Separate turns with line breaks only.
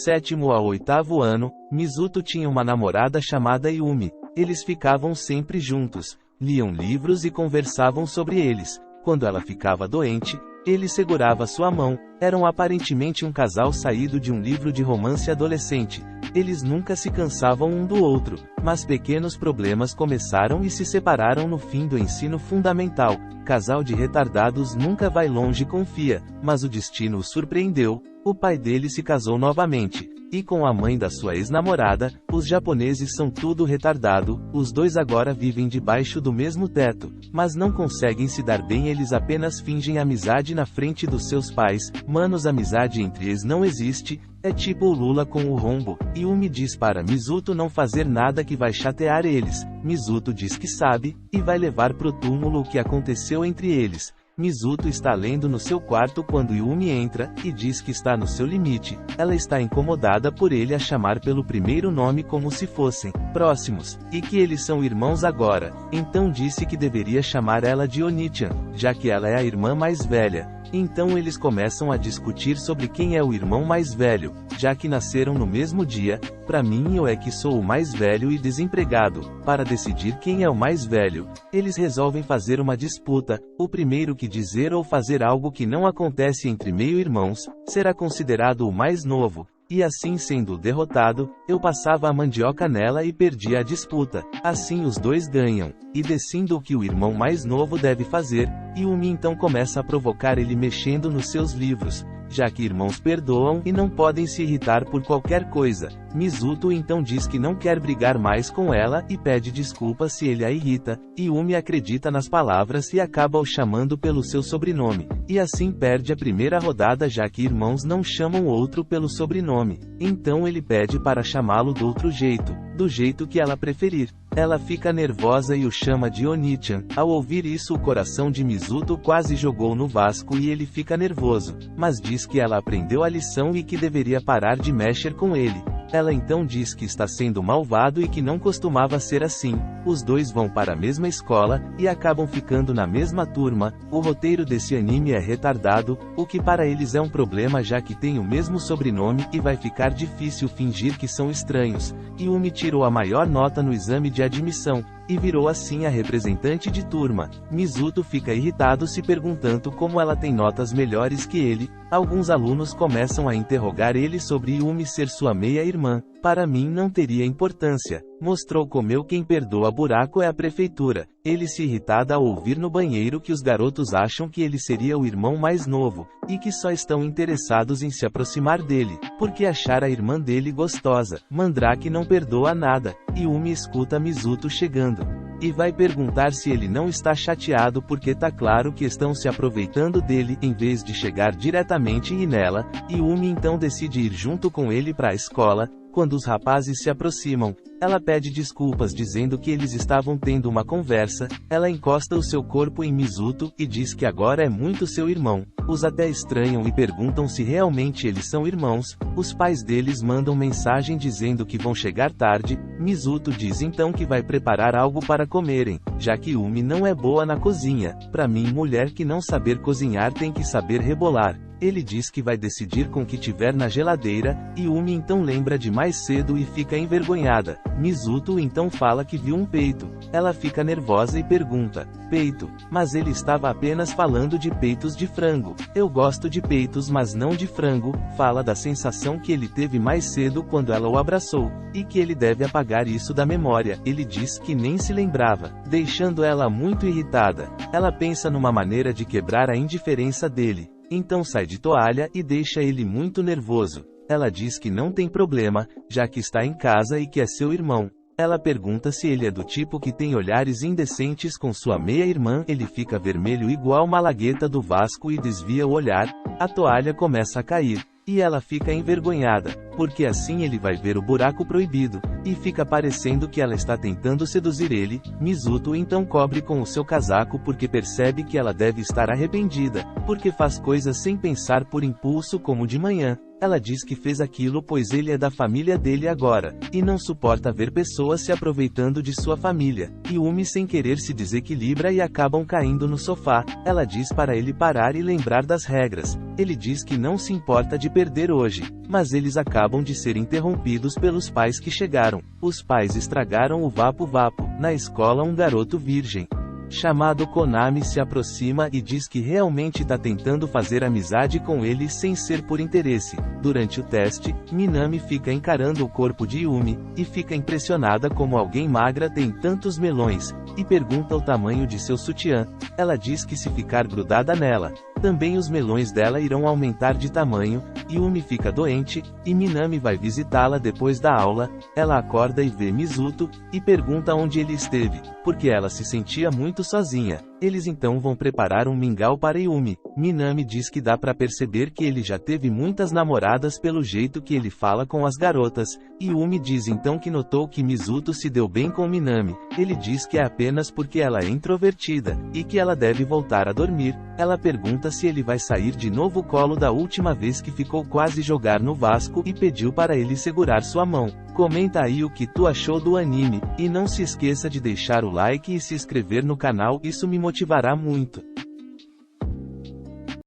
7º ao 8º ano, Mizuto tinha uma namorada chamada Yumi. Eles ficavam sempre juntos, liam livros e conversavam sobre eles. Quando ela ficava doente, ele segurava sua mão. Eram aparentemente um casal saído de um livro de romance adolescente. Eles nunca se cansavam um do outro, mas pequenos problemas começaram e se separaram no fim do ensino fundamental. Casal de retardados nunca vai longe, confia, mas o destino o surpreendeu. O pai dele se casou novamente, e com a mãe da sua ex-namorada. Os japoneses são tudo retardado. Os dois agora vivem debaixo do mesmo teto, mas não conseguem se dar bem. Eles apenas fingem amizade na frente dos seus pais. Manos, amizade entre eles não existe. É tipo o Lula com o Rombo. Yumi diz para Mizuto não fazer nada que vai chatear eles. Mizuto diz que sabe, e vai levar pro túmulo o que aconteceu entre eles. Mizuto está lendo no seu quarto quando Yumi entra, e diz que está no seu limite. Ela está incomodada por ele a chamar pelo primeiro nome como se fossem próximos, e que eles são irmãos agora. Então disse que deveria chamar ela de Oni-chan, já que ela é a irmã mais velha. Então eles começam a discutir sobre quem é o irmão mais velho, já que nasceram no mesmo dia. Pra mim, eu é que sou o mais velho e desempregado. Para decidir quem é o mais velho, eles resolvem fazer uma disputa. O primeiro que dizer ou fazer algo que não acontece entre meio-irmãos, será considerado o mais novo. E assim, sendo derrotado, eu passava a mandioca nela e perdia a disputa. Assim os dois ganham, e decido o que o irmão mais novo deve fazer. Yumi então começa a provocar ele mexendo nos seus livros, já que irmãos perdoam e não podem se irritar por qualquer coisa. Mizuto então diz que não quer brigar mais com ela e pede desculpas se ele a irrita. Yumi acredita nas palavras e acaba o chamando pelo seu sobrenome, e assim perde a primeira rodada, já que irmãos não chamam outro pelo sobrenome. Então ele pede para chamá-lo do outro jeito, do jeito que ela preferir. Ela fica nervosa e o chama de Oni-chan. Ao ouvir isso, o coração de Mizuto quase jogou no Vasco e ele fica nervoso, mas diz que ela aprendeu a lição e que deveria parar de mexer com ele. Ela então diz que está sendo malvado e que não costumava ser assim. Os dois vão para a mesma escola, e acabam ficando na mesma turma. O roteiro desse anime é retardado, o que para eles é um problema, já que tem o mesmo sobrenome, e vai ficar difícil fingir que são estranhos. Yumi tirou a maior nota no exame de admissão, e virou assim a representante de turma. Mizuto fica irritado, se perguntando como ela tem notas melhores que ele. Alguns alunos começam a interrogar ele sobre Yumi ser sua meia-irmã. Para mim não teria importância. Mostrou como quem perdoa buraco é a prefeitura. Ele se irritada ao ouvir no banheiro que os garotos acham que ele seria o irmão mais novo, e que só estão interessados em se aproximar dele, porque achar a irmã dele gostosa. Mandrake não perdoa nada. Yumi escuta Mizuto chegando, e vai perguntar se ele não está chateado porque tá claro que estão se aproveitando dele, em vez de chegar diretamente e nela. Yumi então decide ir junto com ele para a escola. Quando os rapazes se aproximam, ela pede desculpas dizendo que eles estavam tendo uma conversa. Ela encosta o seu corpo em Mizuto, e diz que agora é muito seu irmão. Os até estranham e perguntam se realmente eles são irmãos. Os pais deles mandam mensagem dizendo que vão chegar tarde. Mizuto diz então que vai preparar algo para comerem, já que Yumi não é boa na cozinha. Pra mim, mulher que não saber cozinhar tem que saber rebolar. Ele diz que vai decidir com o que tiver na geladeira. Yumi então lembra de mais cedo e fica envergonhada. Mizuto então fala que viu um peito. Ela fica nervosa e pergunta: peito? Mas ele estava apenas falando de peitos de frango. Eu gosto de peitos, mas não de frango. Fala da sensação que ele teve mais cedo quando ela o abraçou, e que ele deve apagar isso da memória. Ele diz que nem se lembrava, deixando ela muito irritada. Ela pensa numa maneira de quebrar a indiferença dele. Então sai de toalha e deixa ele muito nervoso. Ela diz que não tem problema, já que está em casa e que é seu irmão. Ela pergunta se ele é do tipo que tem olhares indecentes com sua meia-irmã. Ele fica vermelho igual Malagueta do Vasco e desvia o olhar. A toalha começa a cair, e ela fica envergonhada, porque assim ele vai ver o buraco proibido, e fica parecendo que ela está tentando seduzir ele. Mizuto então cobre com o seu casaco porque percebe que ela deve estar arrependida, porque faz coisas sem pensar por impulso como de manhã. Ela diz que fez aquilo pois ele é da família dele agora, e não suporta ver pessoas se aproveitando de sua família. Yumi sem querer se desequilibra e acabam caindo no sofá. Ela diz para ele parar e lembrar das regras. Ele diz que não se importa de perder hoje, mas eles acabam de ser interrompidos pelos pais que chegaram. Os pais estragaram o Vapo Vapo. Na escola um garoto virgem chamado Konami se aproxima e diz que realmente tá tentando fazer amizade com ele sem ser por interesse. Durante o teste, Minami fica encarando o corpo de Yumi, e fica impressionada como alguém magra tem tantos melões, e pergunta o tamanho de seu sutiã. Ela diz que se ficar grudada nela, também os melões dela irão aumentar de tamanho. Yumi fica doente, e Minami vai visitá-la depois da aula. Ela acorda e vê Mizuto, e pergunta onde ele esteve, porque ela se sentia muito sozinha. Eles então vão preparar um mingau para Yumi. Minami diz que dá pra perceber que ele já teve muitas namoradas pelo jeito que ele fala com as garotas. Yumi diz então que notou que Mizuto se deu bem com Minami. Ele diz que é apenas porque ela é introvertida, e que ela deve voltar a dormir. Ela pergunta se ele vai sair de novo o colo da última vez que ficou quase jogar no Vasco, e pediu para ele segurar sua mão. Comenta aí o que tu achou do anime, e não se esqueça de deixar o like e se inscrever no canal, isso me motivará muito.